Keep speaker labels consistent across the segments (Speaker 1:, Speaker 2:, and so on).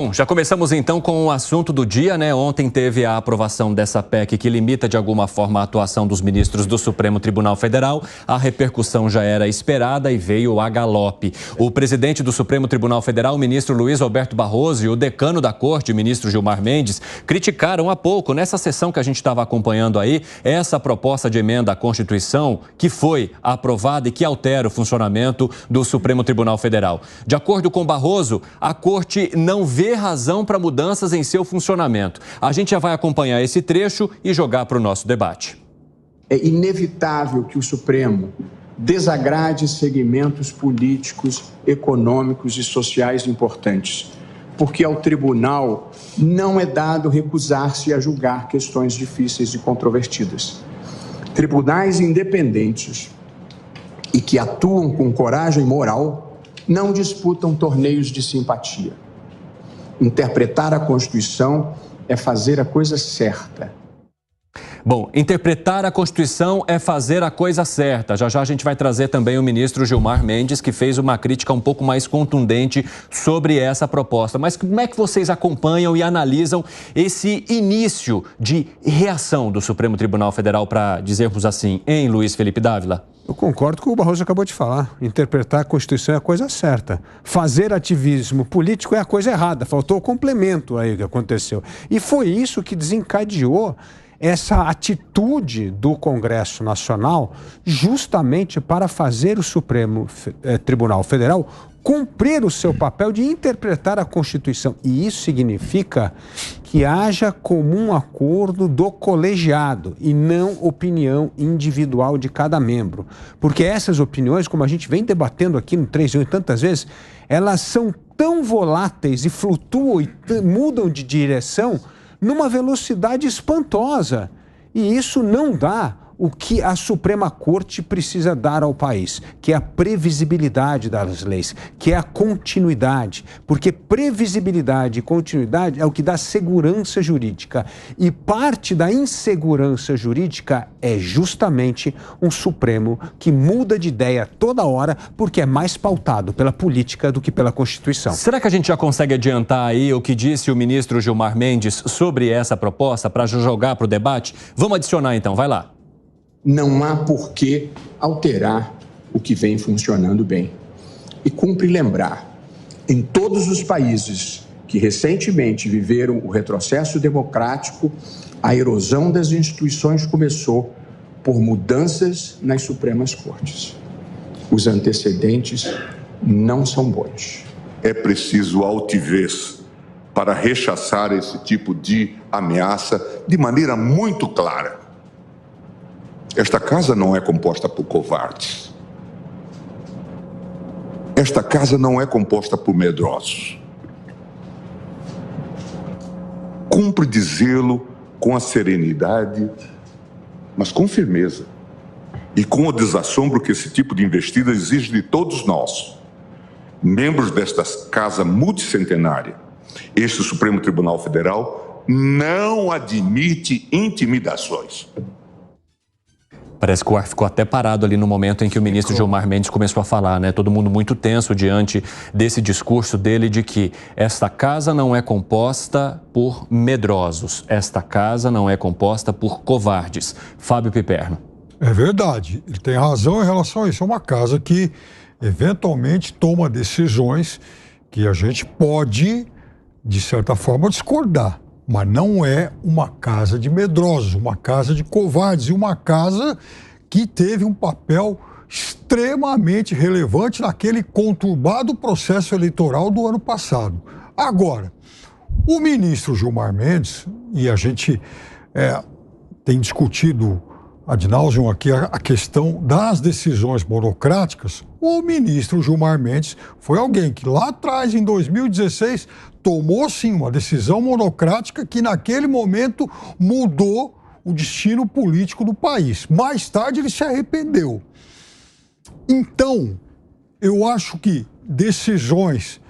Speaker 1: Bom, já começamos então com o assunto do dia, né? Ontem teve a aprovação dessa PEC que limita de alguma forma a atuação dos ministros do Supremo Tribunal Federal. A repercussão já era esperada e veio a galope. O presidente do Supremo Tribunal Federal, o ministro Luiz Roberto Barroso, e o decano da corte, o ministro Gilmar Mendes, criticaram há pouco, nessa sessão que a gente estava acompanhando aí, essa proposta de emenda à Constituição que foi aprovada e que altera o funcionamento do Supremo Tribunal Federal. De acordo com Barroso, a corte não vê razão para mudanças em seu funcionamento. A gente já vai acompanhar esse trecho e jogar para o nosso debate.
Speaker 2: É inevitável que o Supremo desagrade segmentos políticos, econômicos e sociais importantes, porque ao tribunal não é dado recusar-se a julgar questões difíceis e controvertidas. Tribunais independentes e que atuam com coragem moral não disputam torneios de simpatia. Interpretar a Constituição é fazer a coisa certa.
Speaker 1: Bom, interpretar a Constituição é fazer a coisa certa. Já já a gente vai trazer também o ministro Gilmar Mendes, que fez uma crítica um pouco mais contundente sobre essa proposta. Mas como é que vocês acompanham e analisam esse início de reação do Supremo Tribunal Federal, para dizermos assim, hein, Luiz Felipe Dávila?
Speaker 3: Eu concordo com o que o Barroso acabou de falar. Interpretar a Constituição é a coisa certa. Fazer ativismo político é a coisa errada. Faltou o complemento aí que aconteceu. E foi isso que desencadeou essa atitude do Congresso Nacional justamente para fazer o Supremo Tribunal Federal cumprir o seu papel de interpretar a Constituição. E isso significa que haja comum acordo do colegiado e não opinião individual de cada membro. Porque essas opiniões, como a gente vem debatendo aqui no 3 em 1 tantas vezes, elas são tão voláteis e flutuam e mudam de direção numa velocidade espantosa. E isso não dá o que a Suprema Corte precisa dar ao país, que é a previsibilidade das leis, que é a continuidade, porque previsibilidade e continuidade é o que dá segurança jurídica. E parte da insegurança jurídica é justamente um Supremo que muda de ideia toda hora porque é mais pautado pela política do que pela Constituição.
Speaker 1: Será que a gente já consegue adiantar aí o que disse o ministro Gilmar Mendes sobre essa proposta para jogar para o debate? Vamos adicionar então, vai lá.
Speaker 2: Não há por que alterar o que vem funcionando bem. E cumpre lembrar, em todos os países que recentemente viveram o retrocesso democrático, a erosão das instituições começou por mudanças nas Supremas Cortes. Os antecedentes não são bons.
Speaker 4: É preciso altivez para rechaçar esse tipo de ameaça de maneira muito clara. Esta casa não é composta por covardes. Esta casa não é composta por medrosos. Cumpre dizê-lo com a serenidade, mas com firmeza. E com o desassombro que esse tipo de investida exige de todos nós, membros desta casa multicentenária. Este Supremo Tribunal Federal não admite intimidações.
Speaker 1: Parece que o ar ficou até parado ali no momento em que o ministro Gilmar Mendes começou a falar, né? Todo mundo muito tenso diante desse discurso dele de que esta casa não é composta por medrosos, esta casa não é composta por covardes. Fábio Piperno.
Speaker 5: É verdade, ele tem razão em relação a isso. É uma casa que eventualmente toma decisões que a gente pode, de certa forma, discordar. Mas não é uma casa de medrosos, uma casa de covardes e uma casa que teve um papel extremamente relevante naquele conturbado processo eleitoral do ano passado. Agora, o ministro Gilmar Mendes, e a gente tem discutido ad nauseam aqui a questão das decisões monocráticas, o ministro Gilmar Mendes foi alguém que lá atrás, em 2016, tomou sim uma decisão monocrática que naquele momento mudou o destino político do país. Mais tarde ele se arrependeu. Então, eu acho que decisões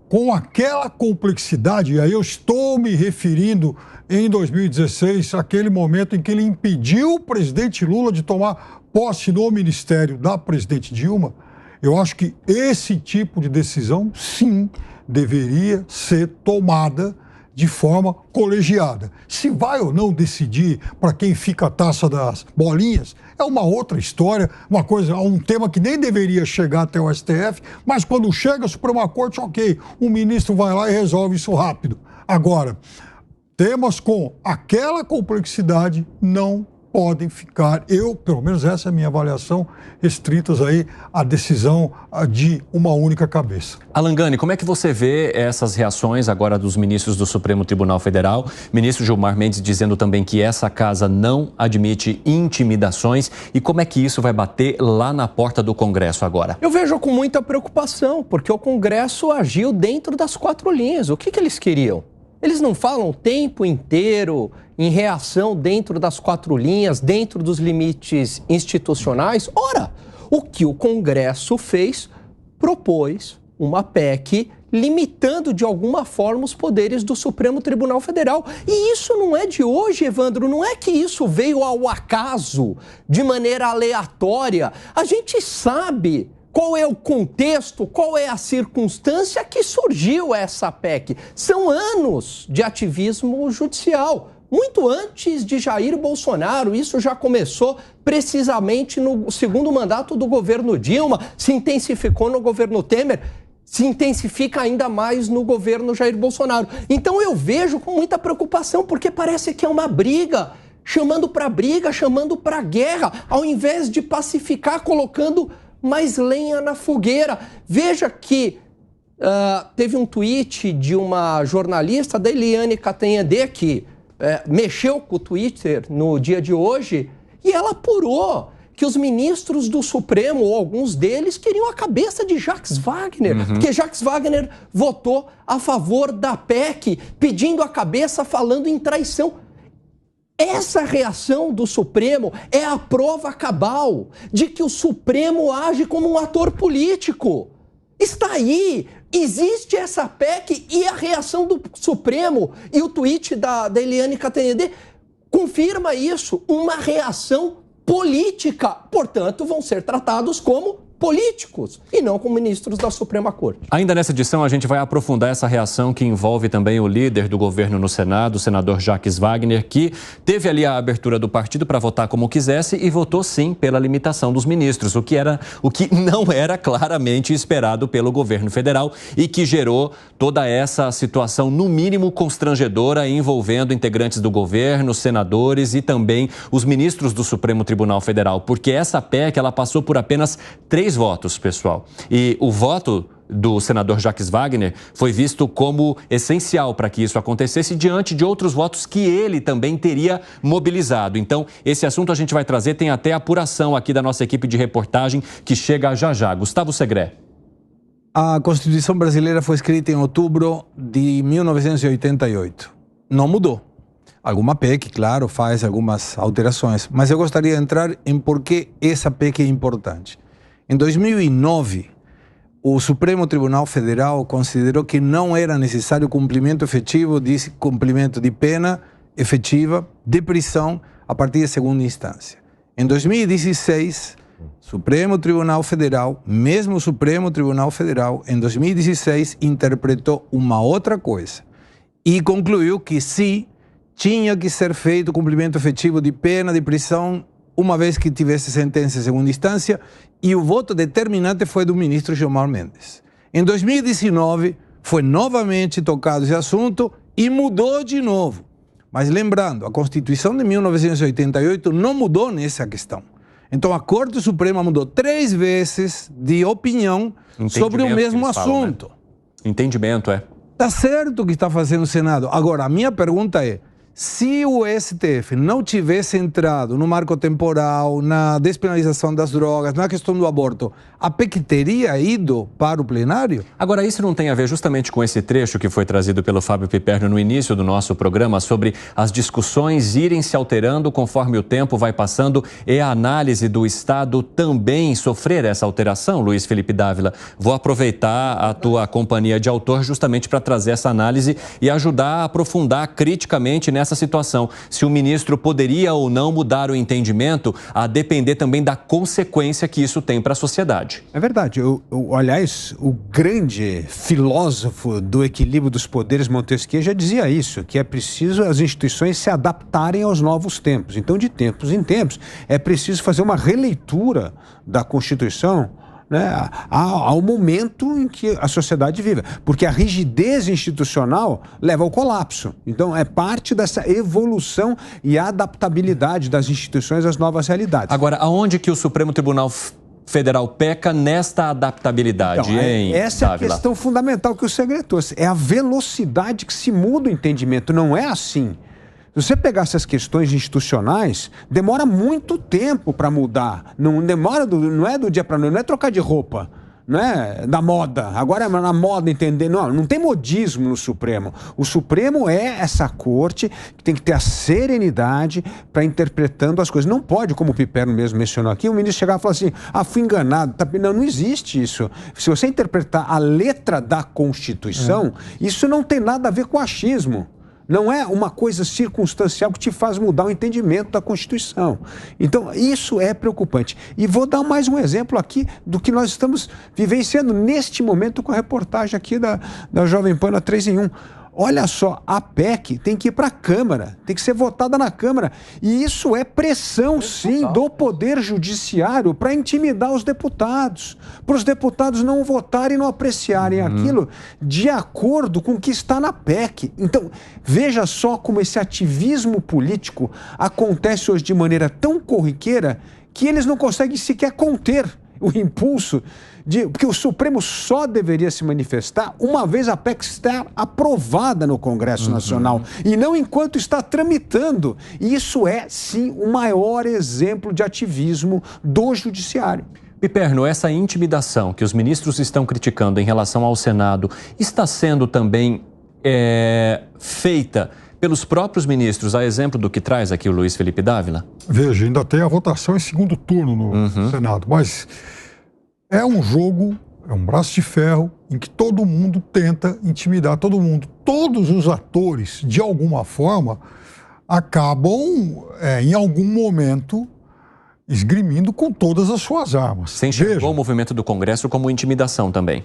Speaker 5: com aquela complexidade, e aí eu estou me referindo em 2016, aquele momento em que ele impediu o presidente Lula de tomar posse no ministério da presidente Dilma, Eu acho que esse tipo de decisão, sim, deveria ser tomada de forma colegiada. Se vai ou não decidir para quem fica a taça das bolinhas, é uma outra história, um tema que nem deveria chegar até o STF, mas quando chega a Suprema Corte, ok, o ministro vai lá e resolve isso rápido. Agora, temas com aquela complexidade não podem ficar, pelo menos essa é a minha avaliação, restritas aí à decisão de uma única cabeça.
Speaker 1: Alan Gani, como é que você vê essas reações agora dos ministros do Supremo Tribunal Federal? Ministro Gilmar Mendes dizendo também que essa casa não admite intimidações. E como é que isso vai bater lá na porta do Congresso agora?
Speaker 6: Eu vejo com muita preocupação, porque o Congresso agiu dentro das 4 linhas. O que eles queriam? Eles não falam o tempo inteiro em reação dentro das 4 linhas, dentro dos limites institucionais? Ora, o que o Congresso fez, propôs uma PEC limitando de alguma forma os poderes do Supremo Tribunal Federal. E isso não é de hoje, Evandro, não é que isso veio ao acaso, de maneira aleatória. A gente sabe qual é o contexto, qual é a circunstância que surgiu essa PEC. São anos de ativismo judicial. Muito antes de Jair Bolsonaro, isso já começou precisamente no segundo mandato do governo Dilma, se intensificou no governo Temer, se intensifica ainda mais no governo Jair Bolsonaro. Então eu vejo com muita preocupação, porque parece que é uma briga, chamando para guerra, ao invés de pacificar, colocando mais lenha na fogueira. Veja que teve um tweet de uma jornalista, da Eliane Cantanhede, que mexeu com o Twitter no dia de hoje, e ela apurou que os ministros do Supremo, ou alguns deles, queriam a cabeça de Jacques Wagner, porque Jacques Wagner votou a favor da PEC, pedindo a cabeça, falando em traição. Essa reação do Supremo é a prova cabal de que o Supremo age como um ator político. Está aí, existe essa PEC e a reação do Supremo e o tweet da Eliane Cantanhede confirma isso, uma reação política. Portanto, vão ser tratados como políticos e não como ministros da Suprema Corte.
Speaker 1: Ainda nessa edição, a gente vai aprofundar essa reação que envolve também o líder do governo no Senado, o senador Jacques Wagner, que teve ali a abertura do partido para votar como quisesse e votou sim pela limitação dos ministros, o que não era claramente esperado pelo governo federal e que gerou toda essa situação, no mínimo constrangedora, envolvendo integrantes do governo, senadores e também os ministros do Supremo Tribunal Federal, porque essa PEC ela passou por apenas 3 votos, pessoal. E o voto do senador Jacques Wagner foi visto como essencial para que isso acontecesse diante de outros votos que ele também teria mobilizado. Então, esse assunto a gente vai trazer, tem até apuração aqui da nossa equipe de reportagem que chega já já. Gustavo Segré.
Speaker 7: A Constituição brasileira foi escrita em outubro de 1988. Não mudou. Alguma PEC, claro, faz algumas alterações, mas eu gostaria de entrar em por que essa PEC é importante. Em 2009, o Supremo Tribunal Federal considerou que não era necessário cumprimento efetivo de pena efetiva de prisão a partir de segunda instância. Em 2016, Supremo Tribunal Federal, mesmo o Supremo Tribunal Federal, em 2016, interpretou uma outra coisa e concluiu que sim, tinha que ser feito cumprimento efetivo de pena de prisão uma vez que tivesse sentença em segunda instância, e o voto determinante foi do ministro Gilmar Mendes. Em 2019, foi novamente tocado esse assunto e mudou de novo. Mas lembrando, a Constituição de 1988 não mudou nessa questão. Então a Corte Suprema mudou 3 vezes de opinião sobre o mesmo assunto.
Speaker 1: Entendimento, é.
Speaker 7: Está certo o que está fazendo o Senado. Agora, a minha pergunta é, se o STF não tivesse entrado no marco temporal, na despenalização das drogas, na questão do aborto, a PEC teria ido para o plenário?
Speaker 1: Agora, isso não tem a ver justamente com esse trecho que foi trazido pelo Fábio Piperno no início do nosso programa sobre as discussões irem se alterando conforme o tempo vai passando e a análise do Estado também sofrer essa alteração, Luiz Felipe Dávila? Vou aproveitar a tua companhia de autor justamente para trazer essa análise e ajudar a aprofundar criticamente nessa nessa situação, se o ministro poderia ou não mudar o entendimento, a depender também da consequência que isso tem para a sociedade.
Speaker 3: É verdade. Aliás, o grande filósofo do equilíbrio dos poderes, Montesquieu, já dizia isso, que é preciso as instituições se adaptarem aos novos tempos. Então, de tempos em tempos, é preciso fazer uma releitura da Constituição, né, ao momento em que a sociedade vive. Porque a rigidez institucional leva ao colapso. Então, é parte dessa evolução e adaptabilidade das instituições às novas realidades.
Speaker 1: Agora, aonde que o Supremo Tribunal Federal peca nesta adaptabilidade,
Speaker 3: então,
Speaker 1: hein,
Speaker 3: essa
Speaker 1: Dávila?
Speaker 3: é a questão fundamental que o senhor trouxe. É a velocidade que se muda o entendimento. Não é assim. Se você pegar essas questões institucionais, demora muito tempo para mudar. Não é do dia para noite, não é trocar de roupa, não é da moda. Agora é na moda entender. Não tem modismo no Supremo. O Supremo é essa corte que tem que ter a serenidade para interpretando as coisas. Não pode, como o Piperno mesmo mencionou aqui, o ministro chegar e falar assim, fui enganado. Não existe isso. Se você interpretar a letra da Constituição, isso não tem nada a ver com achismo. Não é uma coisa circunstancial que te faz mudar o entendimento da Constituição. Então, isso é preocupante. E vou dar mais um exemplo aqui do que nós estamos vivenciando neste momento com a reportagem aqui da Jovem Pan na 3 em 1. Olha só, a PEC tem que ir para a Câmara, tem que ser votada na Câmara. E isso é pressão, sim, do Poder Judiciário para intimidar os deputados. Para os deputados não votarem e não apreciarem aquilo de acordo com o que está na PEC. Então, veja só como esse ativismo político acontece hoje de maneira tão corriqueira que eles não conseguem sequer conter o impulso porque o Supremo só deveria se manifestar uma vez a PEC estar aprovada no Congresso Nacional e não enquanto está tramitando. E isso é, sim, o maior exemplo de ativismo do Judiciário.
Speaker 1: Piperno, essa intimidação que os ministros estão criticando em relação ao Senado está sendo também feita pelos próprios ministros, a exemplo do que traz aqui o Luiz Felipe Dávila?
Speaker 5: Veja, ainda tem a votação em segundo turno no Senado, mas é um jogo, é um braço de ferro em que todo mundo tenta intimidar todo mundo. Todos os atores, de alguma forma, acabam, em algum momento, esgrimindo com todas as suas armas.
Speaker 1: Você enxergou o movimento do Congresso como intimidação também?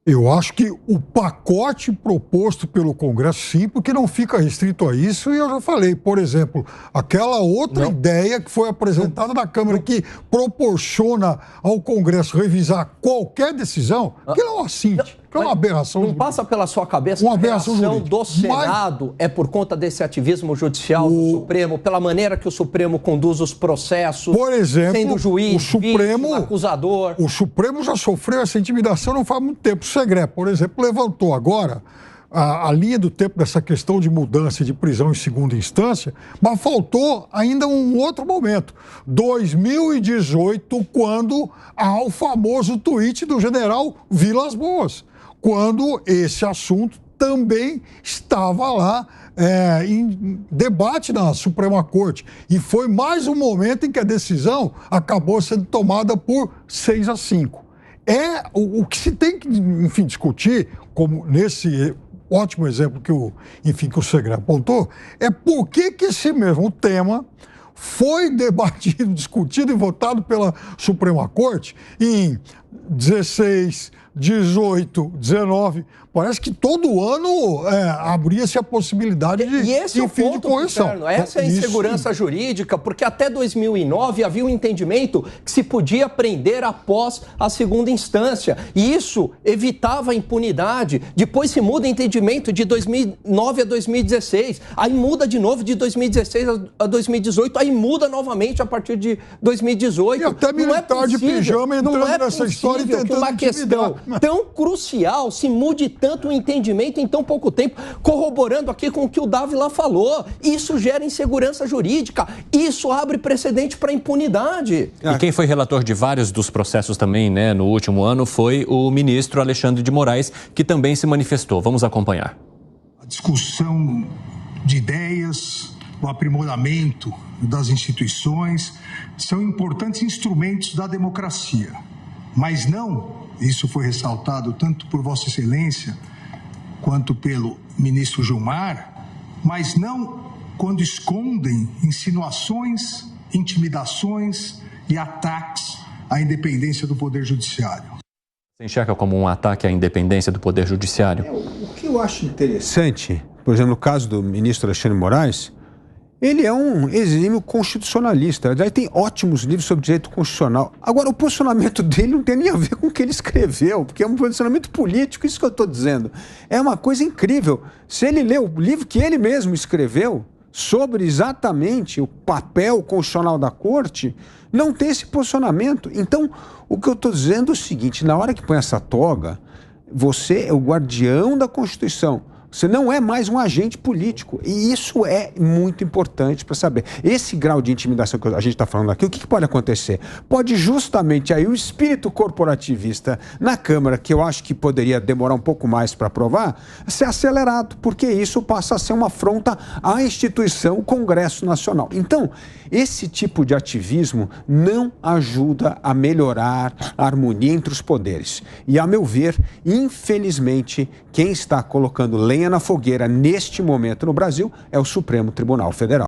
Speaker 5: Eu acho que o pacote proposto pelo Congresso, sim, porque não fica restrito a isso, e eu já falei, por exemplo, aquela outra ideia que foi apresentada na Câmara que proporciona ao Congresso revisar qualquer decisão, que não assinte, que é uma aberração.
Speaker 6: Não passa pela sua cabeça que a reação do Senado é por conta desse ativismo judicial do Supremo, pela maneira que o Supremo conduz os processos,
Speaker 5: por exemplo,
Speaker 6: sendo juiz,
Speaker 5: o Supremo,
Speaker 6: vítima, acusador.
Speaker 5: O Supremo já sofreu essa intimidação não faz muito tempo. O Segre, por exemplo, levantou agora a linha do tempo dessa questão de mudança de prisão em segunda instância, mas faltou ainda um outro momento. 2018, quando há o famoso tweet do general Vilas Boas, quando esse assunto também estava lá em debate na Suprema Corte. E foi mais um momento em que a decisão acabou sendo tomada por 6-5. O que se tem que, enfim, discutir, como nesse ótimo exemplo que o Segre apontou, é por que esse mesmo tema foi debatido, discutido e votado pela Suprema Corte em 16, 18, 19. Parece que todo ano abria-se a possibilidade de fim de correção.
Speaker 6: Interno, essa é a insegurança jurídica, porque até 2009 havia um entendimento que se podia prender após a segunda instância. E isso evitava a impunidade. Depois se muda o entendimento de 2009 a 2016. Aí muda de novo de 2016 a 2018. Aí muda novamente a partir de 2018.
Speaker 5: E até militar de pijama entrando nessa história e tentando
Speaker 6: que uma questão tão crucial se mude tanto o entendimento em tão pouco tempo, corroborando aqui com o que o Dávila falou. Isso gera insegurança jurídica, isso abre precedente para impunidade.
Speaker 1: E quem foi relator de vários dos processos também, né, no último ano, foi o ministro Alexandre de Moraes, que também se manifestou. Vamos acompanhar.
Speaker 8: A discussão de ideias, o aprimoramento das instituições são importantes instrumentos da democracia, mas não. Isso foi ressaltado tanto por Vossa Excelência quanto pelo ministro Gilmar, mas não quando escondem insinuações, intimidações e ataques à independência do Poder Judiciário.
Speaker 1: Você enxerga como um ataque à independência do Poder Judiciário?
Speaker 3: O que eu acho interessante, por exemplo, no caso do ministro Alexandre de Moraes, ele é um exímio constitucionalista. Ele tem ótimos livros sobre direito constitucional. Agora, o posicionamento dele não tem nem a ver com o que ele escreveu, porque é um posicionamento político, isso que eu estou dizendo. É uma coisa incrível. Se ele lê o livro que ele mesmo escreveu sobre exatamente o papel constitucional da Corte, não tem esse posicionamento. Então, o que eu estou dizendo é o seguinte, na hora que põe essa toga, você é o guardião da Constituição. Você não é mais um agente político. E isso é muito importante para saber. Esse grau de intimidação que a gente está falando aqui, o que pode acontecer? Pode justamente aí o espírito corporativista na Câmara, que eu acho que poderia demorar um pouco mais para aprovar, ser acelerado, porque isso passa a ser uma afronta à instituição Congresso Nacional. Então, esse tipo de ativismo não ajuda a melhorar a harmonia entre os poderes. E, a meu ver, infelizmente, quem está colocando lenha na fogueira neste momento no Brasil é o Supremo Tribunal Federal.